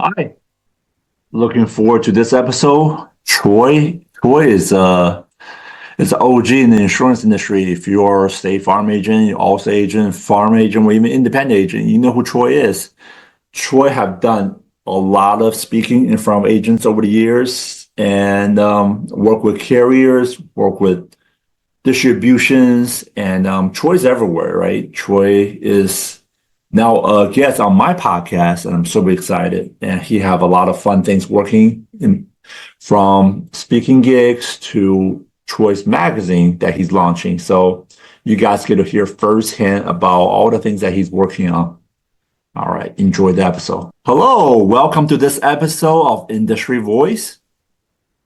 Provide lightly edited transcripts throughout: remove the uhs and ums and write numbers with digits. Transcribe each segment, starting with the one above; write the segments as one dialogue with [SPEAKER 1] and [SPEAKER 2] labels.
[SPEAKER 1] Hi, looking forward to this episode. Troy is an OG in the insurance industry. If you're a state farm agent, Allstate agent, farm agent, or even independent agent, you know who Troy is. Troy have done a lot of speaking in front of agents over the years and work with carriers, work with distributions, and Troy's everywhere, right? Troy is now a guest on my podcast, and I'm super excited. And he have a lot of fun things working in, from speaking gigs to Troy's magazine that he's launching. So you guys get to hear firsthand about all the things that he's working on. All right, enjoy the episode. Hello, welcome to this episode of Industry Voice.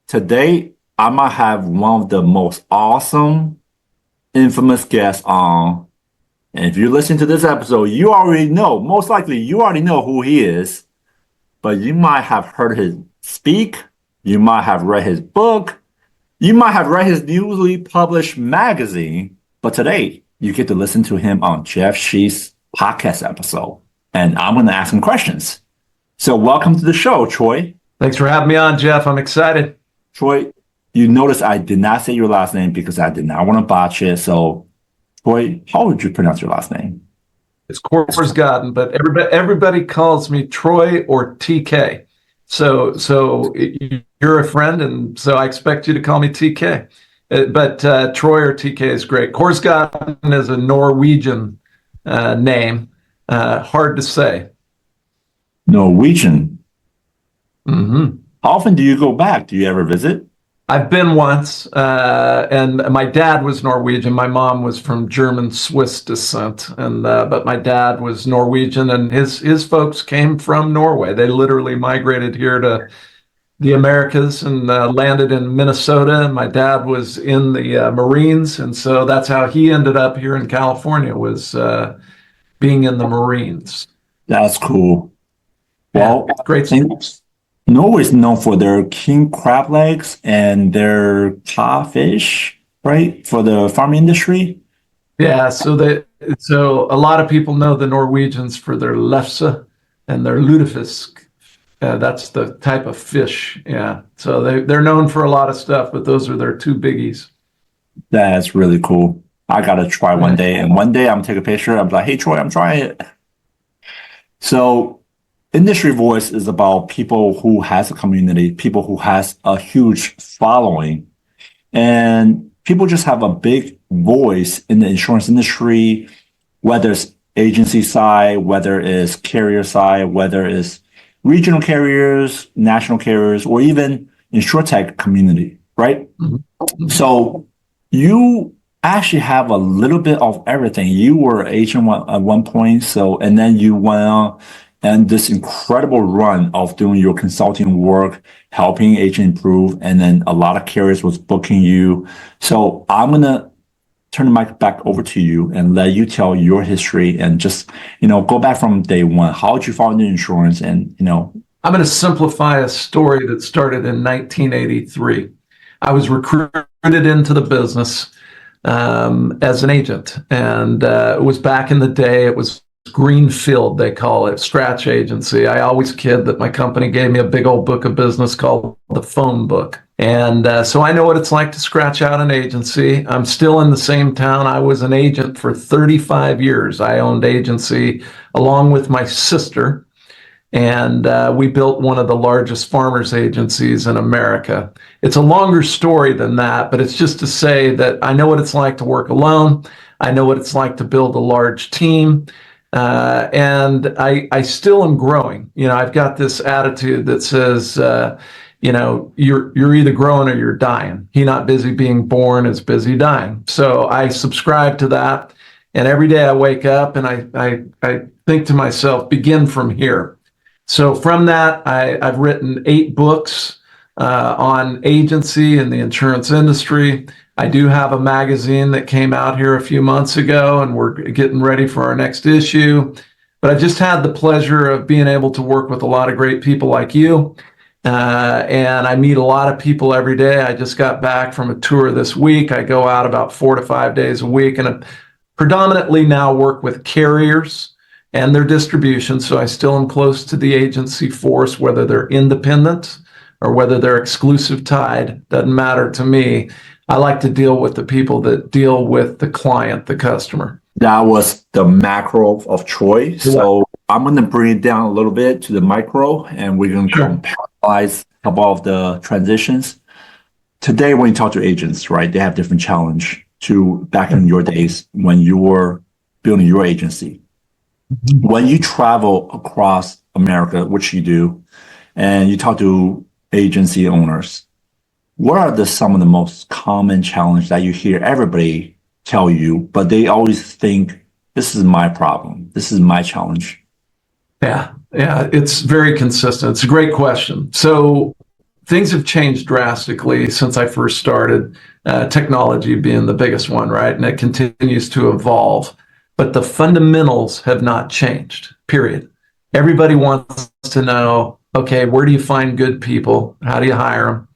[SPEAKER 1] Today, I might have one of the most awesome, infamous guests on. And if you listen to this episode, you already know, most likely you already know who he is, but you might have heard him speak, you might have read his book, you might have read his newly published magazine, but today you get to listen to him on Jeff Shi's podcast episode, and I'm going to ask him questions. So welcome to the show, Troy.
[SPEAKER 2] Thanks for having me on, Jeff. I'm excited.
[SPEAKER 1] Troy, you notice I did not say your last name because I did not want to botch it. So, Troy, how would you pronounce your last name?
[SPEAKER 2] It's Korsgaden, but everybody calls me Troy or TK. So you're a friend, and so I expect you to call me TK. But Troy or TK is great. Korsgaden is a Norwegian name, hard to say.
[SPEAKER 1] Norwegian.
[SPEAKER 2] Mm-hmm.
[SPEAKER 1] How often do you go back? Do you ever visit?
[SPEAKER 2] I've been once, and my dad was Norwegian. My mom was from German-Swiss descent, and but my dad was Norwegian, and his folks came from Norway. They literally migrated here to the Americas and landed in Minnesota. And my dad was in the Marines, and so that's how he ended up here in California, was being in the Marines.
[SPEAKER 1] That's cool. Well,
[SPEAKER 2] yeah, great stuff.
[SPEAKER 1] Norway is known for their king crab legs and their codfish, right? For the farming industry.
[SPEAKER 2] Yeah, so a lot of people know the Norwegians for their lefse and their lutefisk. That's the type of fish. Yeah, so they're known for a lot of stuff, but those are their two biggies.
[SPEAKER 1] That's really cool. I gotta try one day, and one day I'm gonna take a picture. I'm like, hey Troy, I'm trying it. So. Industry Voice is about people who has a community, people who has a huge following, and people just have a big voice in the insurance industry, whether it's agency side, whether it's carrier side, whether it's regional carriers, national carriers, or even insurtech community, right? Mm-hmm. So you actually have a little bit of everything. You were an agent at one point, and then you went on and this incredible run of doing your consulting work, helping agent improve, and then a lot of carriers was booking you. So I'm gonna turn the mic back over to you and let you tell your history and just, go back from day one. How did you fall into insurance? And,
[SPEAKER 2] I'm gonna simplify a story that started in 1983. I was recruited into the business as an agent, and it was back in the day. It was Greenfield, they call it, scratch agency. I always kid that my company gave me a big old book of business called the phone book. And so I know what it's like to scratch out an agency. I'm still in the same town. I was an agent for 35 years. I owned agency along with my sister. And we built one of the largest farmers agencies in America. It's a longer story than that, but it's just to say that I know what it's like to work alone. I know what it's like to build a large team. And I still am growing. I've got this attitude that says, you're either growing or you're dying. He not busy being born is busy dying. So I subscribe to that. And every day I wake up and I think to myself, begin from here. So from that, I've written 8 books on agency and the insurance industry. I do have a magazine that came out here a few months ago, and we're getting ready for our next issue. But I just had the pleasure of being able to work with a lot of great people like you. And I meet a lot of people every day. I just got back from a tour this week. I go out about 4 to 5 days a week, and I predominantly now work with carriers and their distribution. So I still am close to the agency force, whether they're independent or whether they're exclusive tied, doesn't matter to me. I like to deal with the people that deal with the client, the customer.
[SPEAKER 1] That was the macro of Troy. So I'm going to bring it down a little bit to the micro, and we're going to compartmentalize a couple of the transitions. Today, when you talk to agents, right, they have different challenge to back in your days when you were building your agency. When you travel across America, which you do, and you talk to agency owners, what are some of the most common challenges that you hear everybody tell you, but they always think, this is my problem, this is my challenge?
[SPEAKER 2] Yeah, it's very consistent. It's a great question. So things have changed drastically since I first started, technology being the biggest one, right? And it continues to evolve. But the fundamentals have not changed, period. Everybody wants to know, okay, where do you find good people? How do you hire them?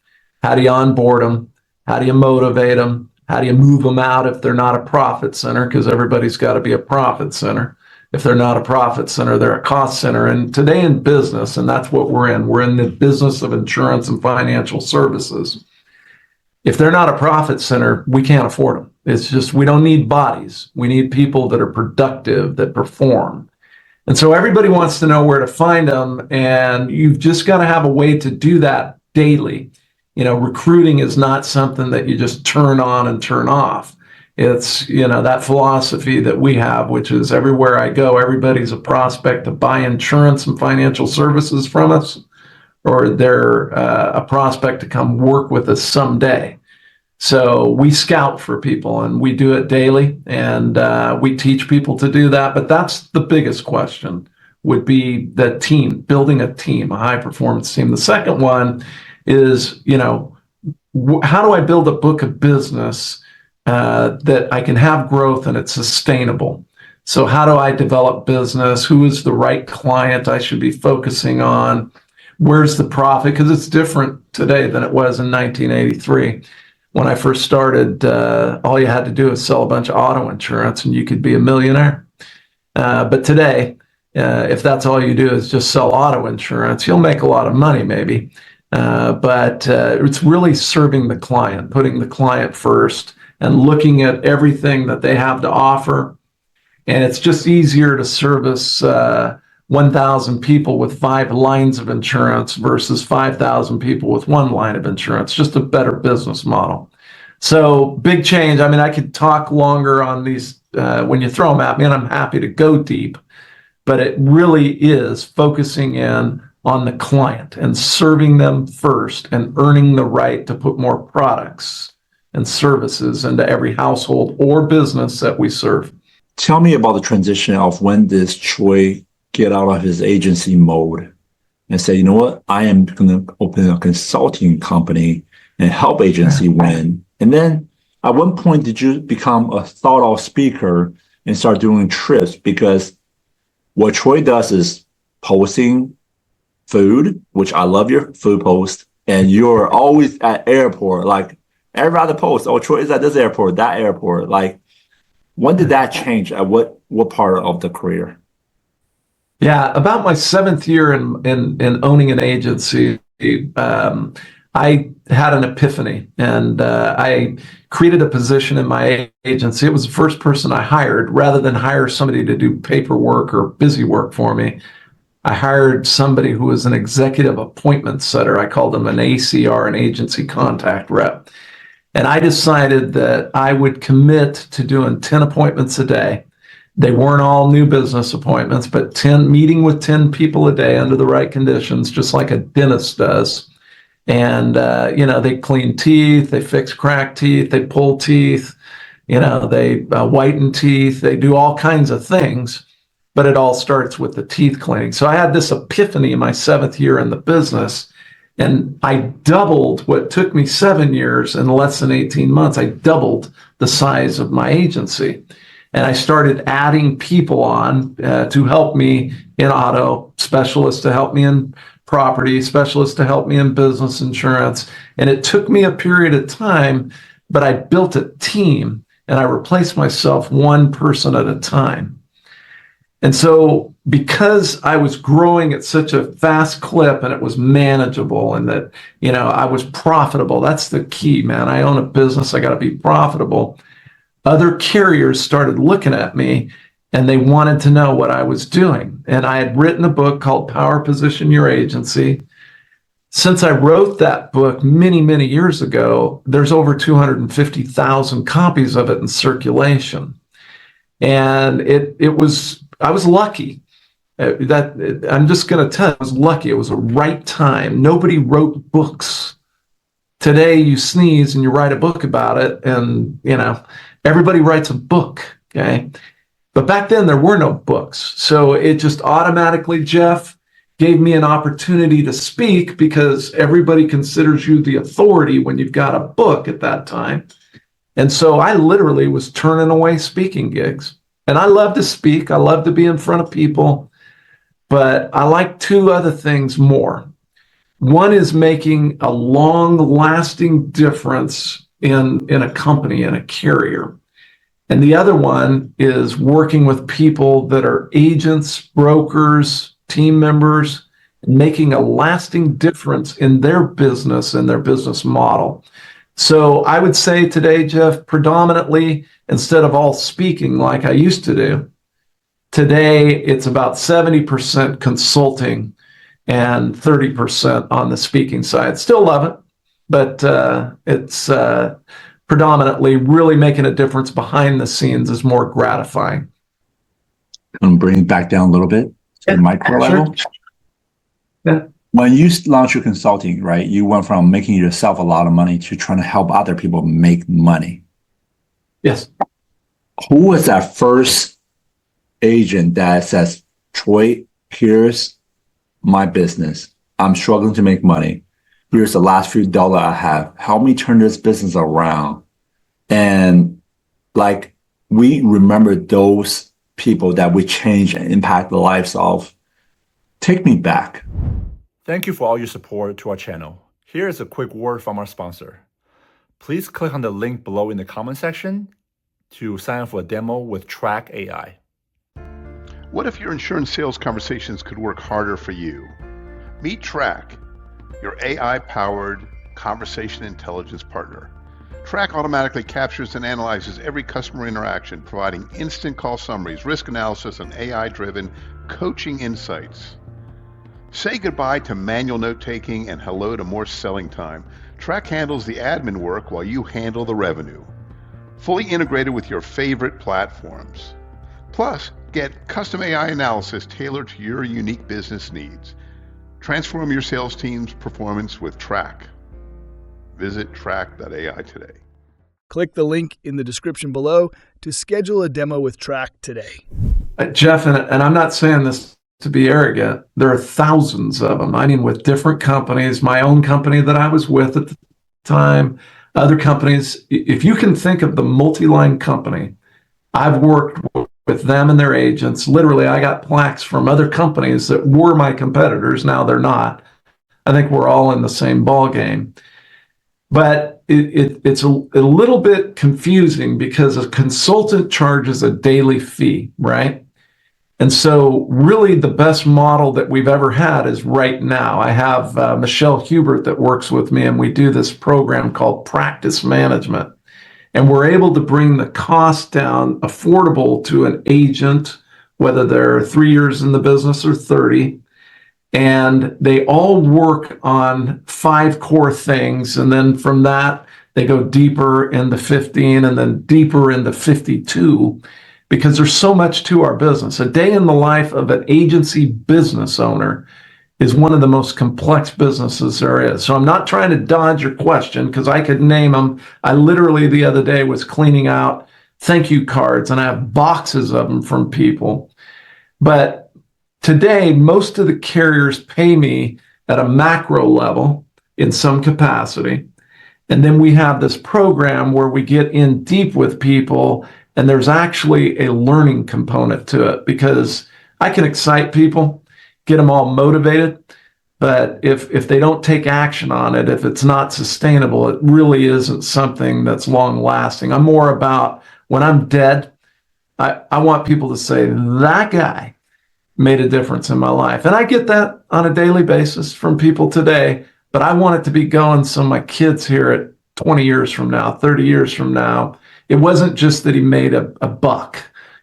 [SPEAKER 2] How do you onboard them? How do you motivate them? How do you move them out if they're not a profit center? Because everybody's got to be a profit center. If they're not a profit center, they're a cost center. And today in business, and that's what we're in the business of insurance and financial services. If they're not a profit center, we can't afford them. It's just, we don't need bodies. We need people that are productive, that perform. And so everybody wants to know where to find them. And you've just got to have a way to do that daily. Recruiting is not something that you just turn on and turn off. It's, that philosophy that we have, which is everywhere I go, everybody's a prospect to buy insurance and financial services from us, or they're a prospect to come work with us someday. So we scout for people, and we do it daily, and we teach people to do that. But that's the biggest question, would be the team, building a team, a high performance team. The second one is, how do I build a book of business that I can have growth and it's sustainable? So how do I develop business? Who is the right client I should be focusing on? Where's the profit? Because it's different today than it was in 1983. When I first started, all you had to do was sell a bunch of auto insurance and you could be a millionaire. But today, if that's all you do is just sell auto insurance, you'll make a lot of money maybe. But it's really serving the client, putting the client first and looking at everything that they have to offer. And it's just easier to service 1,000 people with 5 lines of insurance versus 5,000 people with 1 line of insurance, just a better business model. So big change. I mean, I could talk longer on these when you throw them at me, and I'm happy to go deep, but it really is focusing in on the client and serving them first and earning the right to put more products and services into every household or business that we serve.
[SPEAKER 1] Tell me about the transition of when this Troy get out of his agency mode and say, you know what, I am going to open a consulting company and help agency win. And then at one point, did you become a thought out speaker and start doing trips? Because what Troy does is posting food, which I love your food post, and you're always at airport, like every other post, oh, Troy is at this airport, that airport. Like, when did that change? At what part of the career?
[SPEAKER 2] Yeah, about my 7th year in owning an agency, I had an epiphany, and I created a position in my agency. It was the first person I hired. Rather than hire somebody to do paperwork or busy work for me, I hired somebody who was an executive appointment setter. I called him an ACR, an agency contact rep. And I decided that I would commit to doing 10 appointments a day. They weren't all new business appointments, but 10, meeting with 10 people a day under the right conditions, just like a dentist does. And, they clean teeth, they fix cracked teeth, they pull teeth, they whiten teeth, they do all kinds of things, but it all starts with the teeth cleaning. So I had this epiphany in my 7th year in the business, and I doubled what took me 7 years in less than 18 months. I doubled the size of my agency. And I started adding people on to help me in auto, specialists to help me in property, specialists to help me in business insurance. And it took me a period of time, but I built a team and I replaced myself one person at a time. And so because I was growing at such a fast clip and it was manageable and that, I was profitable, that's the key, man. I own a business, I got to be profitable. Other carriers started looking at me and they wanted to know what I was doing. And I had written a book called Power Position Your Agency. Since I wrote that book many, many years ago, there's over 250,000 copies of it in circulation. And I was lucky. I'm just going to tell you, I was lucky. It was the right time. Nobody wrote books. Today, you sneeze and you write a book about it, and everybody writes a book. Okay, but back then there were no books, so it just automatically, Jeff, gave me an opportunity to speak because everybody considers you the authority when you've got a book at that time. And so I literally was turning away speaking gigs. And I love to speak. I love to be in front of people. But I like two other things more. One is making a long-lasting difference in a company, in a carrier. And the other one is working with people that are agents, brokers, team members, and making a lasting difference in their business and their business model. So I would say today, Jeff, predominantly, instead of all speaking like I used to do, today it's about 70% consulting and 30% on the speaking side. Still love it, but it's predominantly really making a difference behind the scenes is more gratifying.
[SPEAKER 1] I'm bring it back down a little bit to the micro level.
[SPEAKER 2] Yeah.
[SPEAKER 1] When you launch your consulting, right, you went from making yourself a lot of money to trying to help other people make money.
[SPEAKER 2] Yes.
[SPEAKER 1] Who was that first agent that says, Troy, here's my business. I'm struggling to make money. Here's the last few dollars I have. Help me turn this business around. And like, we remember those people that we change and impact the lives of. Take me back. Thank you for all your support to our channel. Here is a quick word from our sponsor. Please click on the link below in the comment section to sign up for a demo with Track AI.
[SPEAKER 3] What if your insurance sales conversations could work harder for you? Meet Track, your AI-powered conversation intelligence partner. Track automatically captures and analyzes every customer interaction, providing instant call summaries, risk analysis, and AI-driven coaching insights. Say goodbye to manual note-taking and hello to more selling time. Track handles the admin work while you handle the revenue. Fully integrated with your favorite platforms. Plus, get custom AI analysis tailored to your unique business needs. Transform your sales team's performance with Track. Visit track.ai today.
[SPEAKER 4] Click the link in the description below to schedule a demo with Track today.
[SPEAKER 2] Jeff, and I'm not saying this to be arrogant, there are thousands of them. I mean, with different companies, my own company that I was with at the time, other companies. If you can think of the multi-line company, I've worked with them and their agents. Literally, I got plaques from other companies that were my competitors. Now they're not. I think we're all in the same ball game. But it's a little bit confusing because a consultant charges a daily fee, right? And so really the best model that we've ever had is right now. I have Michelle Hubert that works with me, and we do this program called Practice Management. And we're able to bring the cost down affordable to an agent, whether they're 3 years in the business or 30. And they all work on 5 core things. And then from that, they go deeper into 15 and then deeper into 52. Because there's so much to our business. A day in the life of an agency business owner is one of the most complex businesses there is. So I'm not trying to dodge your question because I could name them. I literally the other day was cleaning out thank you cards and I have boxes of them from people. But today, most of the carriers pay me at a macro level in some capacity. And then we have this program where we get in deep with people. And there's actually a learning component to it because I can excite people, get them all motivated. But if they don't take action on it, if it's not sustainable, it really isn't something that's long lasting. I'm more about when I'm dead, I want people to say, that guy made a difference in my life. And I get that on a daily basis from people today, but I want it to be going so my kids hear it 20 years from now, 30 years from now. It wasn't just that he made a buck,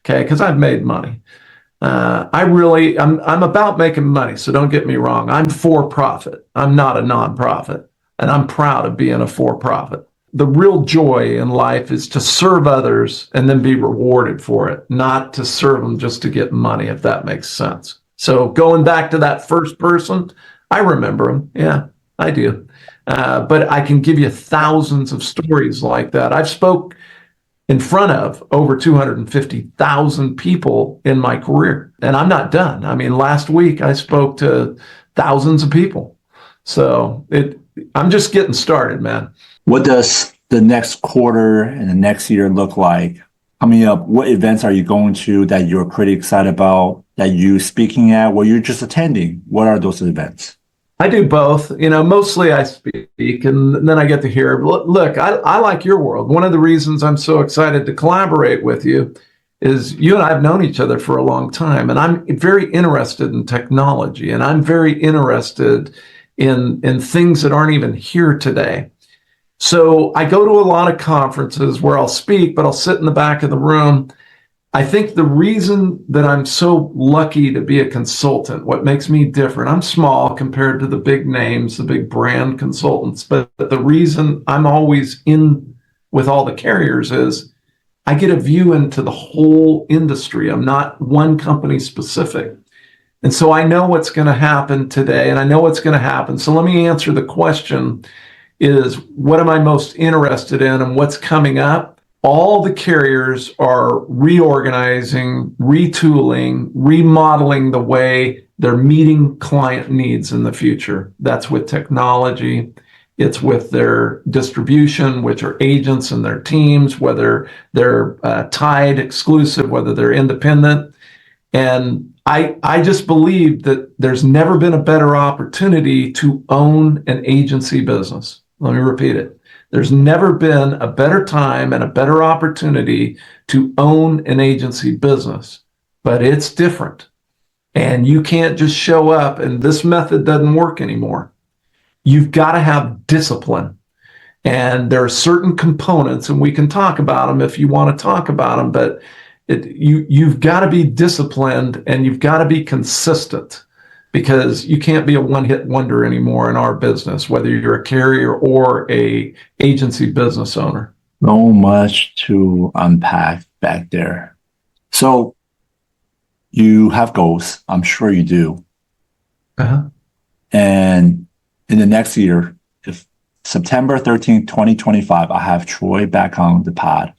[SPEAKER 2] okay? Because I've made money. I'm about making money, so don't get me wrong. I'm for profit. I'm not a nonprofit, and I'm proud of being a for-profit. The real joy in life is to serve others and then be rewarded for it, not to serve them just to get money, if that makes sense. So going back to that first person, I remember him. Yeah, I do. But I can give you thousands of stories like that. I've spoke in front of over 250,000 people in my career, and I'm not done. I mean, last week I spoke to thousands of people. So I'm just getting started, man.
[SPEAKER 1] What does the next quarter and the next year look like coming up? What events are you going to that you're pretty excited about, that you're speaking at, or you're just attending? What are those events?
[SPEAKER 2] I do both. Mostly I speak and then I get to hear. Look, I like your world. One of the reasons I'm so excited to collaborate with you is you and I have known each other for a long time, and I'm very interested in technology, and I'm very interested in things that aren't even here today. So I go to a lot of conferences where I'll speak, but I'll sit in the back of the room. I think the reason that I'm so lucky to be a consultant, what makes me different, I'm small compared to the big names, the big brand consultants, but the reason I'm always in with all the carriers is I get a view into the whole industry. I'm not one company specific. And so I know what's going to happen today, and I know what's going to happen. So let me answer the question is, what am I most interested in and what's coming up? All the carriers are reorganizing, retooling, remodeling the way they're meeting client needs in the future. That's with technology. It's with their distribution, which are agents and their teams, whether they're tied, exclusive, whether they're independent. And I just believe that there's never been a better opportunity to own an agency business. Let me repeat it. There's never been a better time and a better opportunity to own an agency business, but it's different. And you can't just show up and this method doesn't work anymore. You've got to have discipline. And there are certain components, and we can talk about them if you want to talk about them, but you've got to be disciplined and you've got to be consistent, because you can't be a one-hit wonder anymore in our business, whether you're a carrier or a agency business owner.
[SPEAKER 1] So much to unpack back there. So you have goals. I'm sure you do.
[SPEAKER 2] Uh-huh.
[SPEAKER 1] And in the next year, if September 13th, 2025, I have Troy back on the pod.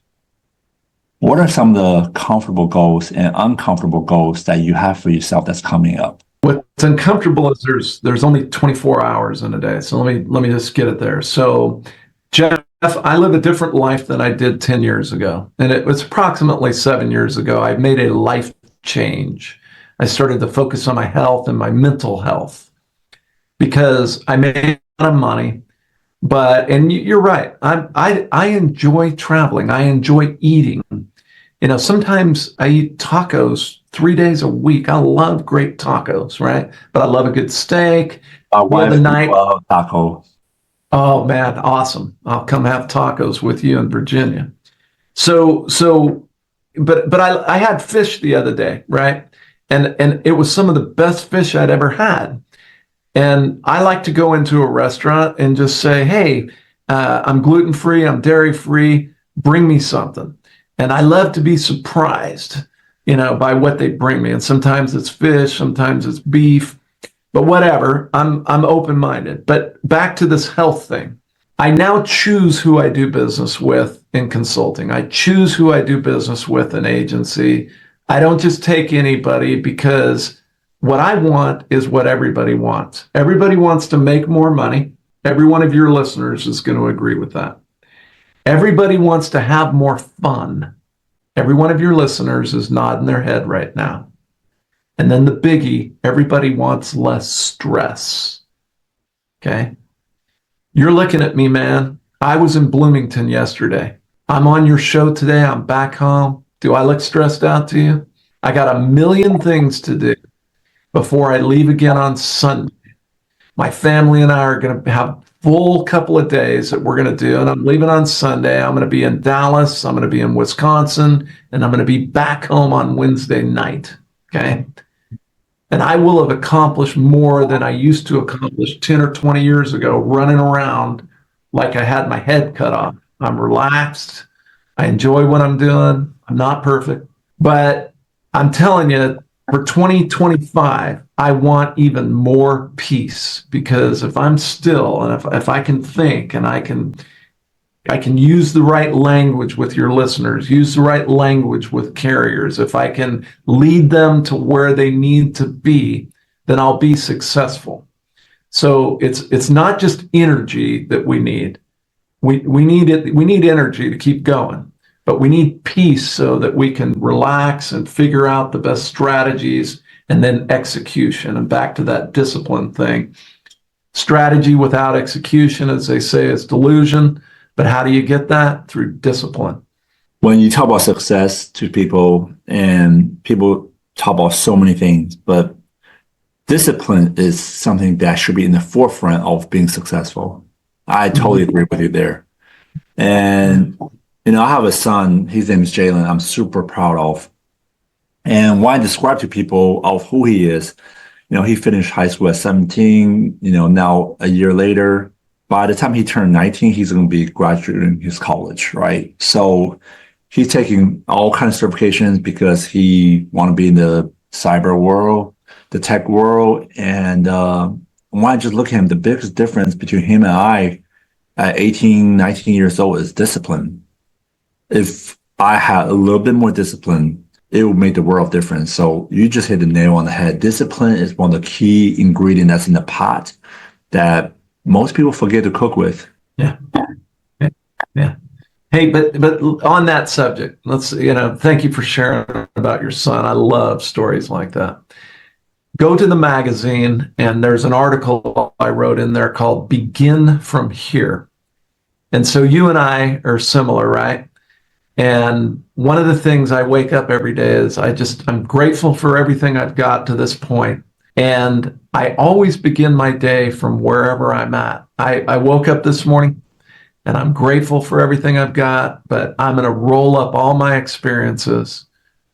[SPEAKER 1] What are some of the comfortable goals and uncomfortable goals that you have for yourself that's coming up?
[SPEAKER 2] What's uncomfortable is there's only 24 hours in a day. So let me just get it there. So Jeff, I live a different life than I did 10 years ago. And it was approximately 7 years ago. I made a life change. I started to focus on my health and my mental health because I made a lot of money. And you're right. I enjoy traveling. I enjoy eating. Sometimes I eat tacos 3 days a week. I love great tacos, right? But I love a good steak.
[SPEAKER 1] My wife loves taco.
[SPEAKER 2] Oh man, awesome! I'll come have tacos with you in Virginia. But I had fish the other day, right? And it was some of the best fish I'd ever had. And I like to go into a restaurant and just say, hey, I'm gluten-free, I'm dairy-free, bring me something. And I love to be surprised, by what they bring me. And sometimes it's fish, sometimes it's beef, but whatever, I'm open-minded. But back to this health thing. I now choose who I do business with in consulting. I choose who I do business with in agency. I don't just take anybody, because what I want is what everybody wants. Everybody wants to make more money. Every one of your listeners is going to agree with that. Everybody wants to have more fun. Every one of your listeners is nodding their head right now. And then the biggie, everybody wants less stress. Okay? You're looking at me, man. I was in Bloomington yesterday. I'm on your show today. I'm back home. Do I look stressed out to you? I got a million things to do before I leave again on Sunday. My family and I are going to have full couple of days that we're going to do, and I'm leaving on Sunday. I'm going to be in Dallas, I'm going to be in Wisconsin, and I'm going to be back home on Wednesday night. Okay. And I will have accomplished more than I used to accomplish 10 or 20 years ago, running around like I had my head cut off. I'm relaxed. I enjoy what I'm doing. I'm not perfect, but I'm telling you, for 2025, I want even more peace, because if I'm still, and if I can think, and I can use the right language with your listeners, use the right language with carriers, if I can lead them to where they need to be, then I'll be successful. So it's not just energy that we need. We need it. We need energy to keep going, but we need peace so that we can relax and figure out the best strategies, and then execution. And back to that discipline thing. Strategy without execution, as they say, is delusion. But how do you get that? Through discipline.
[SPEAKER 1] When you talk about success to people, and people talk about so many things, but discipline is something that should be in the forefront of being successful. I totally agree with you there. And, I have a son, his name is Jalen, I'm super proud of. And when I describe to people of who he is, he finished high school at 17, now a year later, by the time he turned 19, he's going to be graduating his college, right? So he's taking all kinds of certifications because he want to be in the cyber world, the tech world. And when I just look at him, the biggest difference between him and I at 18, 19 years old is discipline. If I had a little bit more discipline, it would make the world of difference. So you just hit the nail on the head. Discipline is one of the key ingredients that's in the pot that most people forget to cook with.
[SPEAKER 2] Yeah. Hey, but on that subject, let's, thank you for sharing about your son. I love stories like that. Go to the magazine, and there's an article I wrote in there called Begin From Here. And so you and I are similar, right? And one of the things I wake up every day is I'm grateful for everything I've got to this point. And I always begin my day from wherever I'm at. I woke up this morning and I'm grateful for everything I've got, but I'm going to roll up all my experiences,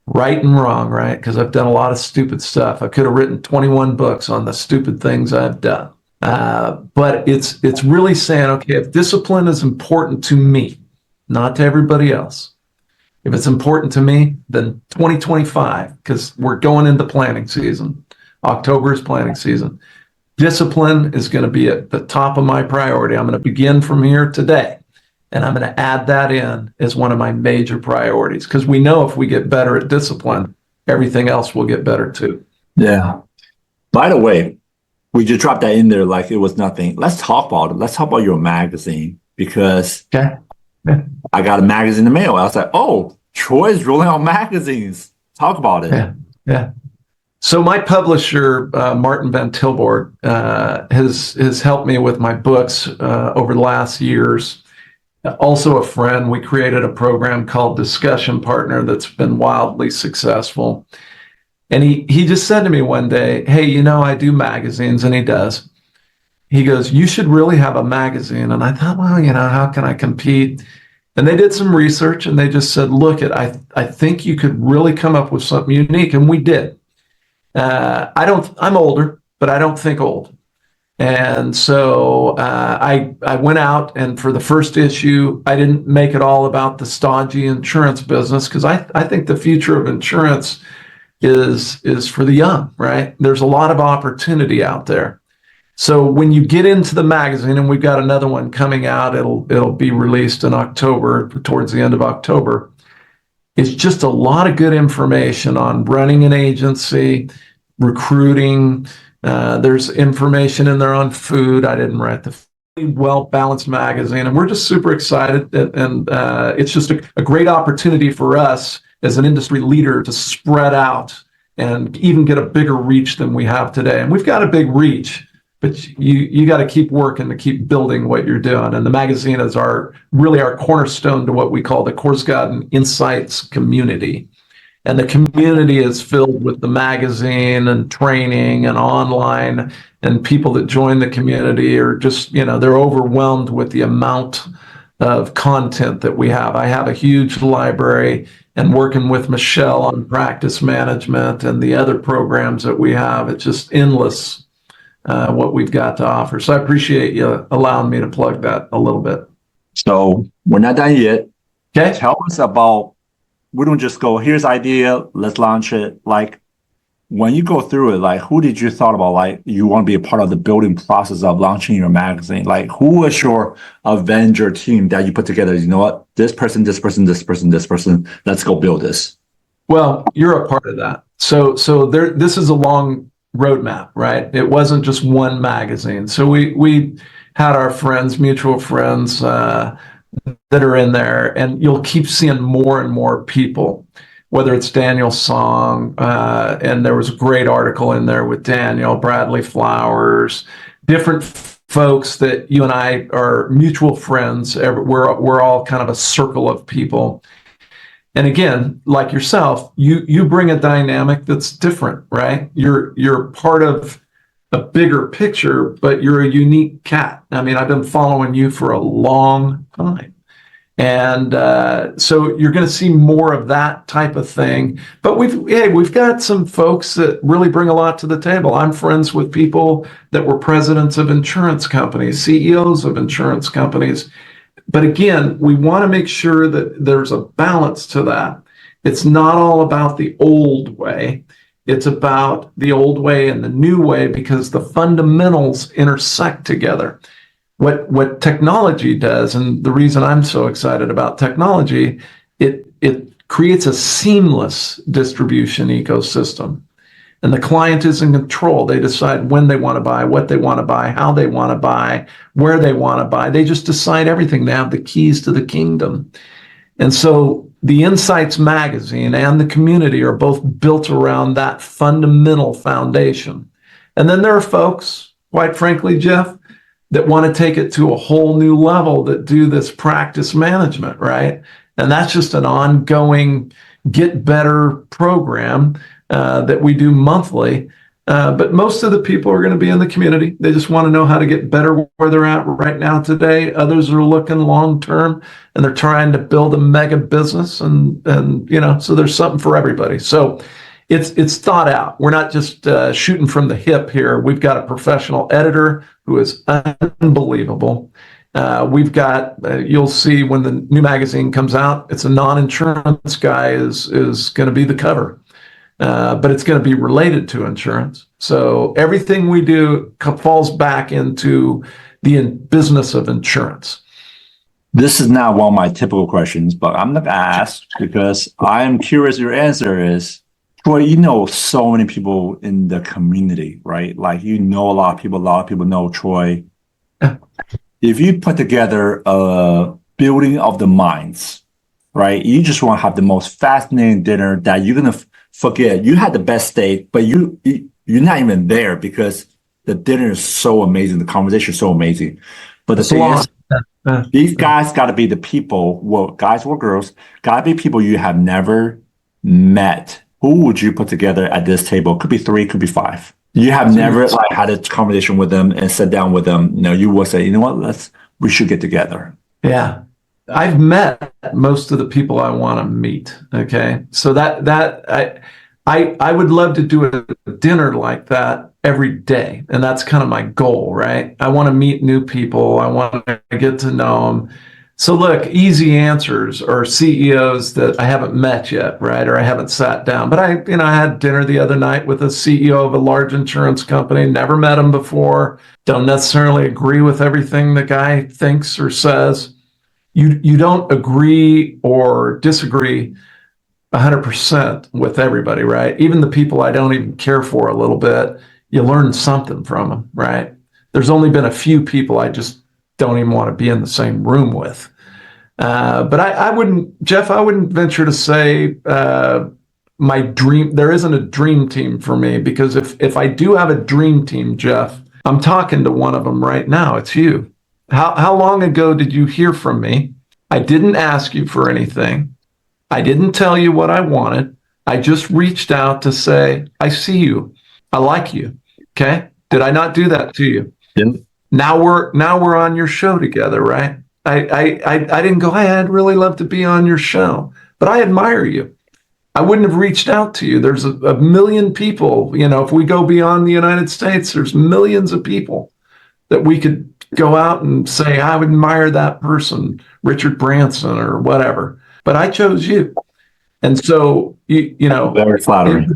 [SPEAKER 2] right and wrong, right? Because I've done a lot of stupid stuff. I could have written 21 books on the stupid things I've done. But it's really saying, okay, if discipline is important to me, not to everybody else, if it's important to me, then 2025, because we're going into planning season. October is planning season. Discipline is going to be at the top of my priority. I'm going to begin from here today, and I'm going to add that in as one of my major priorities, because we know if we get better at discipline, everything else will get better too.
[SPEAKER 1] Yeah. By the way, we just dropped that in there like it was nothing. Let's talk about it. Let's talk about your magazine, because
[SPEAKER 2] Okay.
[SPEAKER 1] I got a magazine in the mail. I was like, oh, Troy's rolling out magazines. Talk about it.
[SPEAKER 2] Yeah. So my publisher, Martin Van Tilborg, has helped me with my books over the last years. Also a friend. We created a program called Discussion Partner that's been wildly successful. And he just said to me one day, hey, I do magazines, and he does. He goes, you should really have a magazine. And I thought, well, how can I compete? And they did some research, and they just said, look, I think you could really come up with something unique. And we did. I'm older, but I don't think old. And so I went out, and for the first issue, I didn't make it all about the stodgy insurance business, because I think the future of insurance is for the young, right? There's a lot of opportunity out there. So when you get into the magazine, and we've got another one coming out, it'll be released in October, towards the end of October. It's just a lot of good information on running an agency, recruiting. There's information in there on food. I didn't write the well-balanced magazine, and we're just super excited. And it's just a great opportunity for us as an industry leader to spread out and even get a bigger reach than we have today. And we've got a big reach, but you got to keep working to keep building what you're doing. And the magazine is really our cornerstone to what we call the Korsgaden Insights community. And the community is filled with the magazine and training and online, and people that join the community are just, they're overwhelmed with the amount of content that we have. I have a huge library, and working with Michelle on practice management and the other programs that we have, it's just endless what we've got to offer. So I appreciate you allowing me to plug that a little bit.
[SPEAKER 1] So we're not done yet.
[SPEAKER 2] Okay.
[SPEAKER 1] Tell us about, we don't just go, here's idea, let's launch it. Like, when you go through it, like, who did you thought about, like, you want to be a part of the building process of launching your magazine? Like, who was your Avenger team that you put together? You know what? This person, this person, this person, this person, let's go build this.
[SPEAKER 2] Well, you're a part of that. So this is a long roadmap, right? It wasn't just one magazine. So we had our friends, mutual friends, that are in there, and you'll keep seeing more and more people, whether it's Daniel Song, and there was a great article in there with Daniel, Bradley Flowers, different folks that you and I are mutual friends. We're all kind of a circle of people. And again, like yourself, you bring a dynamic that's different, right? You're part of a bigger picture, but you're a unique cat. I mean, I've been following you for a long time. And so you're going to see more of that type of thing. But we've got some folks that really bring a lot to the table. I'm friends with people that were presidents of insurance companies, CEOs of insurance companies. But again, we want to make sure that there's a balance to that. It's not all about the old way. It's about the old way and the new way, because the fundamentals intersect together. What technology does, and the reason I'm so excited about technology, it creates a seamless distribution ecosystem. And the client is in control. They decide when they want to buy, what they want to buy, how they want to buy, where they want to buy. They just decide everything. They have the keys to the kingdom. And so the Insights Magazine and the community are both built around that fundamental foundation. And then there are folks, quite frankly, Jeff, that want to take it to a whole new level, that do this practice management, right? And that's just an ongoing get better program that we do monthly. But most of the people are going to be in the community. They just want to know how to get better where they're at right now today. Others are looking long term, and they're trying to build a mega business, and so there's something for everybody. So it's thought out. We're not just shooting from the hip here. We've got a professional editor who is unbelievable. We've got, you'll see when the new magazine comes out, it's a non-insurance guy is going to be the cover. But it's going to be related to insurance. So everything we do falls back into the business of insurance.
[SPEAKER 1] This is not one of my typical questions, but I'm going to ask because I'm curious your answer is, Troy, you know so many people in the community, right? Like, you know a lot of people know Troy. If you put together a building of the minds, right? You just want to have the most fascinating dinner that you're going to forget. You had the best steak, but you're not even there because the dinner is so amazing. The conversation is so amazing. But the thing is, these guys got to be the people, well, guys or girls, got to be people you have never met. Who would you put together at this table? Could be 3, could be 5. You have never had a conversation with them and sat down with them. You will say, you know what, we should get together.
[SPEAKER 2] Yeah. I've met most of the people I want to meet. Okay. So I would love to do a dinner like that every day. And that's kind of my goal, right? I want to meet new people. I want to get to know them. So look, easy answers are CEOs that I haven't met yet, right? Or I haven't sat down. But I had dinner the other night with a CEO of a large insurance company, never met him before, don't necessarily agree with everything the guy thinks or says. You don't agree or disagree 100% with everybody, right? Even the people I don't even care for a little bit, you learn something from them, right? There's only been a few people I just don't even want to be in the same room with. But I wouldn't, Jeff, I wouldn't venture to say my dream, there isn't a dream team for me, because if I do have a dream team, Jeff, I'm talking to one of them right now. It's you. How long ago did you hear from me? I didn't ask you for anything. I didn't tell you what I wanted. I just reached out to say, I see you. I like you. Okay. Did I not do that to you?
[SPEAKER 1] Yeah.
[SPEAKER 2] Now we're on your show together, right? I didn't go, hey, I'd really love to be on your show, but I admire you. I wouldn't have reached out to you. There's a million people, if we go beyond the United States, there's millions of people that we could go out and say, I would admire that person, Richard Branson or whatever. But I chose you. And so,
[SPEAKER 1] Very flattering.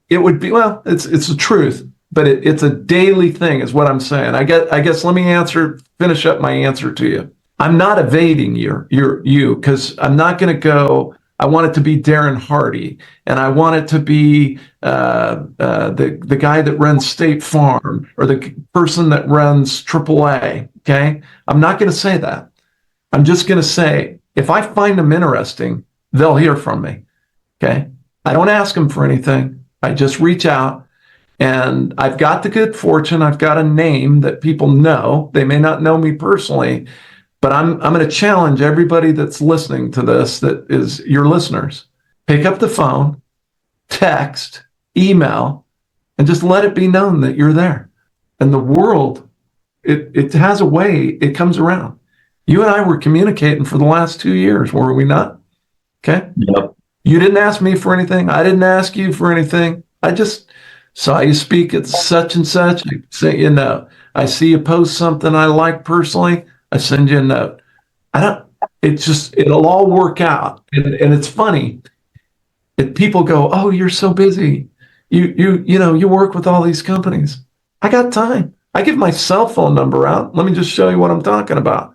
[SPEAKER 2] it would be, well, it's the truth, but it's a daily thing is what I'm saying. I guess let me finish up my answer to you. I'm not evading you because I'm not going to go, I want it to be Darren Hardy, and I want it to be the guy that runs State Farm or the person that runs AAA. Okay, I'm not going to say that. I'm just going to say if I find them interesting, they'll hear from me. Okay, I don't ask them for anything. I just reach out, and I've got the good fortune. I've got a name that people know. They may not know me personally. But I'm going to challenge everybody that's listening to this, that is your listeners. Pick up the phone, text, email, and just let it be known that you're there. And the world, it has a way, it comes around. You and I were communicating for the last 2 years, were we not? Okay?
[SPEAKER 1] Yep.
[SPEAKER 2] You didn't ask me for anything. I didn't ask you for anything. I just saw you speak at such and such. I sent you a note. I see you post something I like personally. I send you a note. It'll all work out. And it's funny. People go, oh, you're so busy. You work with all these companies. I got time. I give my cell phone number out. Let me just show you what I'm talking about.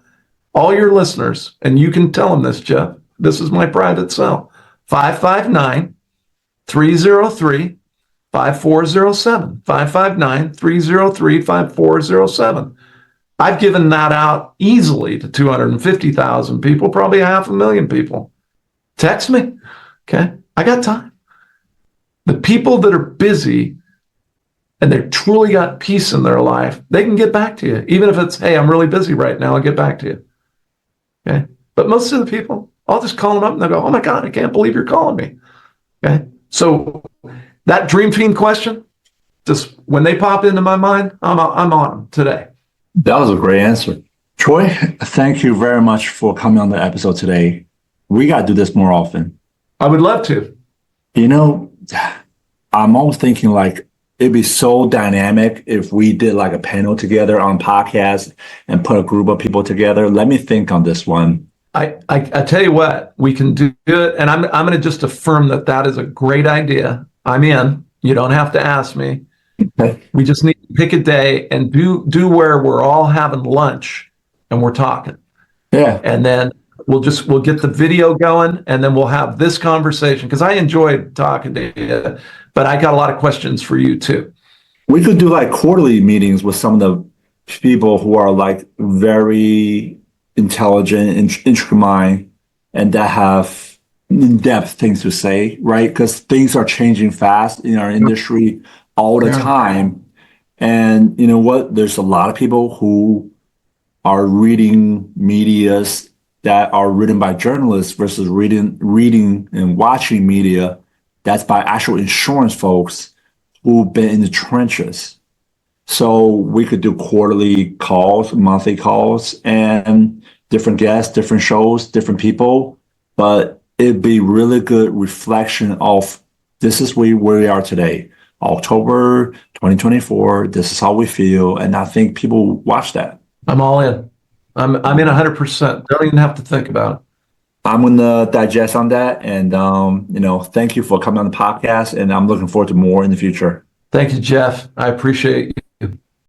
[SPEAKER 2] All your listeners, and you can tell them this, Jeff. This is my private cell. 559-303-5407. 559-303-5407. I've given that out easily to 250,000 people, probably 500,000 people. Text me. Okay. I got time. The people that are busy and they've truly got peace in their life, they can get back to you. Even if it's, hey, I'm really busy right now, I'll get back to you. Okay. But most of the people, I'll just call them up and they'll go, oh my God, I can't believe you're calling me. Okay. So that dream team question, just when they pop into my mind, I'm on them today.
[SPEAKER 1] That was a great answer. Troy, thank you very much for coming on the episode today. We got to do this more often.
[SPEAKER 2] I would love to.
[SPEAKER 1] I'm always thinking like it'd be so dynamic if we did like a panel together on podcast and put a group of people together. Let me think on this one.
[SPEAKER 2] I tell you what, we can do it. And I'm going to just affirm that is a great idea. I'm in. You don't have to ask me.
[SPEAKER 1] Okay.
[SPEAKER 2] We just need to pick a day and do where we're all having lunch and we're talking.
[SPEAKER 1] Yeah.
[SPEAKER 2] And then we'll get the video going and then we'll have this conversation because I enjoyed talking to you, but I got a lot of questions for you too.
[SPEAKER 1] We could do like quarterly meetings with some of the people who are like very intelligent, intricate mind, and that have in-depth things to say, right? Because things are changing fast in our industry all the time. And you know what? There's a lot of people who are reading medias that are written by journalists versus reading and watching media that's by actual insurance folks who've been in the trenches. So we could do quarterly calls, monthly calls, and different guests, different shows, different people. But it'd be really good reflection of this is where we are today. October 2024, this is how we feel. And I think people watch that.
[SPEAKER 2] I'm all in. I'm in 100%. Don't even have to think about it.
[SPEAKER 1] I'm going to digest on that. And, thank you for coming on the podcast. And I'm looking forward to more in the future.
[SPEAKER 2] Thank you, Jeff. I appreciate